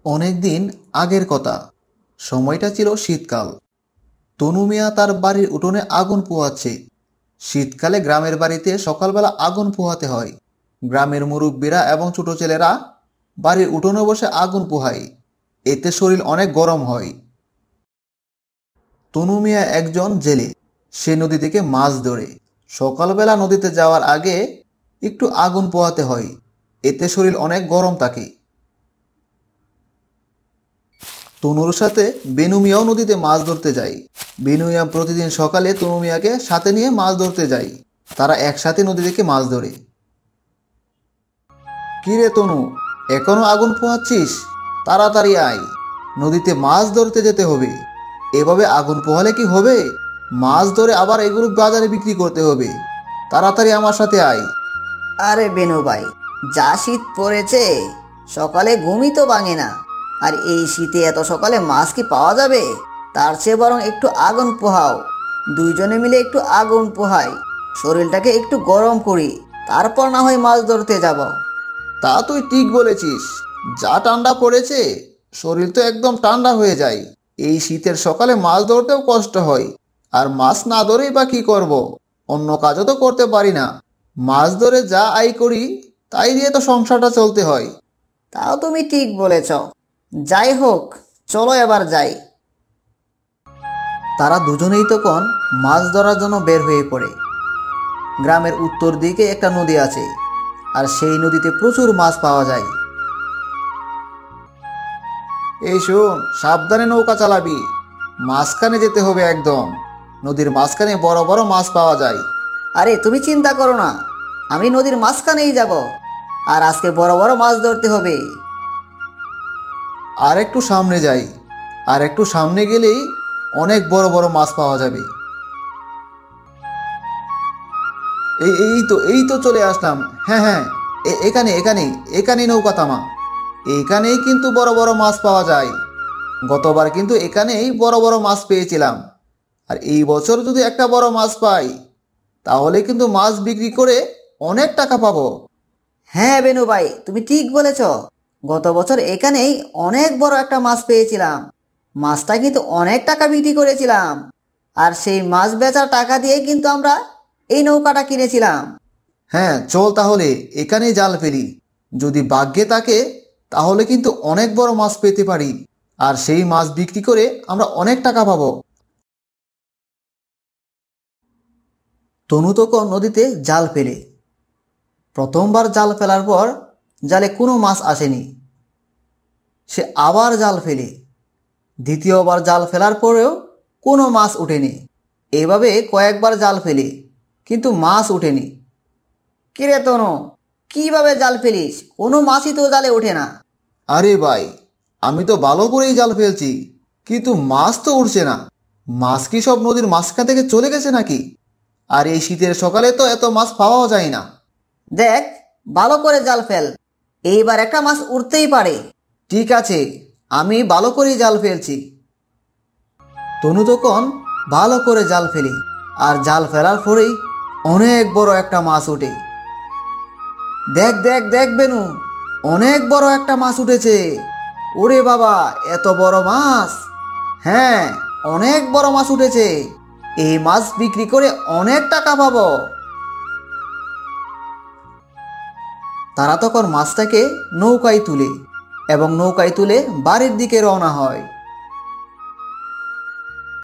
অনেক দিন আগের কথা। সময়টা ছিল শীতকাল। তনু মিয়া তার বাড়ির উঠোনে আগুন পোহাচ্ছে। শীতকালে গ্রামের বাড়িতে সকালবেলা আগুন পোহাতে হয়। গ্রামের মুরব্বীরা এবং ছোট ছেলেরা বাড়ির উঠোনে বসে আগুন পোহায়। এতে শরীর অনেক গরম হয়। তনু মিয়া একজন জেলে। সে নদী থেকে মাছ ধরে। সকালবেলা নদীতে যাওয়ার আগে একটু আগুন পোহাতে হয়। এতে শরীর অনেক গরম থাকে। তনুর সাথে বেনু মিয়াও নদীতে মাছ ধরতে যায়। বেনু মিয়া প্রতিদিন সকালে তনু মিয়াকে সাথে নিয়ে মাছ ধরতে যায়। তারা একসাথে নদী থেকে মাছ ধরে। কিরে তনু, এখনো আগুন পোহাচ্ছিস? তাড়াতাড়ি আয়, নদীতে মাছ ধরতে যেতে হবে। এভাবে আগুন পোহালে কি হবে? মাছ ধরে আবার এগুলো বাজারে বিক্রি করতে হবে। তাড়াতাড়ি আমার সাথে আয়। আরে বেনু ভাই, যা শীত পড়েছে, সকালে ঘুমই তো ভাঙে না। আর এই শীতে এত সকালে মাছ কি পাওয়া যাবে? তার চেয়ে বরং একটু আগুন পোহাও। দুইজনে মিলে একটু আগুন পোহাই, শরীরটাকে একটু গরম করি, তারপর না হয় মাছ ধরতে যাব। তা তুই ঠিক বলেছিস। যা ঠান্ডা পড়েছে, শরীর তো একদম ঠান্ডা হয়ে যায়। এই শীতের সকালে মাছ ধরতেও কষ্ট হয়। আর মাছ না ধরেই বা কি করব? অন্য কাজও তো করতে পারি না। মাছ ধরে যা আয় করি, তাই দিয়ে তো সংসারটা চলতে হয়। তাও তুমি ঠিক বলেছ। যাই হোক, চলো এবার যাই। তারা দুজনেই তখন মাছ ধরার জন্য বের হয়ে পড়ে। গ্রামের উত্তর দিকে একটা নদী আছে, আর সেই নদীতে প্রচুর মাছ পাওয়া যায়। এই শোন, সাবধানে নৌকা চালাবি। মাঝখানে যেতে হবে একদম। নদীর মাঝখানে বড় বড় মাছ পাওয়া যায়। আরে তুমি চিন্তা করো না, আমি নদীর মাঝখানেই যাব। আর আজকে বড় বড় মাছ ধরতে হবে। আর একটু সামনে যাই। আর একটু সামনে গেলেই অনেক বড় বড় মাছ পাওয়া যাবে। এই তো চলে আসলাম। হ্যাঁ হ্যাঁ, এখানেই নৌকা থামা। এখানেই কিন্তু বড় বড় মাছ পাওয়া যায়। গতবার কিন্তু এখানেই বড় বড় মাছ পেয়েছিলাম। আর এই বছর যদি একটা বড় মাছ পাই, তাহলে কিন্তু মাছ বিক্রি করে অনেক টাকা পাবো। হ্যাঁ বেনু ভাই, তুমি ঠিক বলেছ। গত বছর এখানেই অনেক বড় একটা মাছ পেয়েছিলাম। মাছটা কিন্তু অনেক টাকা বিক্রি করেছিলাম। আর সেই মাছ বেচার টাকা দিয়ে কিন্তু আমরা এই নৌকাটা কিনেছিলাম। হ্যাঁ চল তাহলে এখানেই জাল ফেলি। যদি ভাগ্যে থাকে, তাহলে কিন্তু অনেক বড় মাছ পেতে পারি। আর সেই মাছ বিক্রি করে আমরা অনেক টাকা পাবো। তনু তখন নদীতে জাল ফেলে। প্রথমবার জাল ফেলার পর জালে কোনো মাছ আসেনি। সে আবার জাল ফেলে। দ্বিতীয়বার জাল ফেলার পরেও কোনো মাছ ওঠেনি। এভাবে কয়েকবার জাল ফেলে, কিন্তু মাছ ওঠেনি। কিরে তনু, কিভাবে জাল ফেলিস? কোনো মাছই তো জালে ওঠে না। আরে ভাই, আমি তো ভালো করেই জাল ফেলছি, কিন্তু মাছ তো উঠছে না। মাছ কি সব নদীর মাঝখান থেকে চলে গেছে নাকি? আর এই শীতের সকালে তো এত মাছ পাওয়াও যায় না। দেখ, ভালো করে জাল ফেল, এইবার একটা মাছ উঠতেই পারে। ঠিক আছে, আমি ভালো করেই জাল ফেলছি। তনু তখন ভালো করে জাল ফেলি। আর জাল ফেলার পরেই অনেক বড় একটা মাছ ওঠে। দেখ দেখ দেখ বেনু, অনেক বড় একটা মাছ উঠেছে। ওরে বাবা, এত বড় মাছ! হ্যাঁ, অনেক বড় মাছ উঠেছে। এই মাছ বিক্রি করে অনেক টাকা পাবো। তারা তখন মাছটাকে নৌকায় তুলে এবং নৌকায় তুলে বাড়ির দিকে রওনা হয়।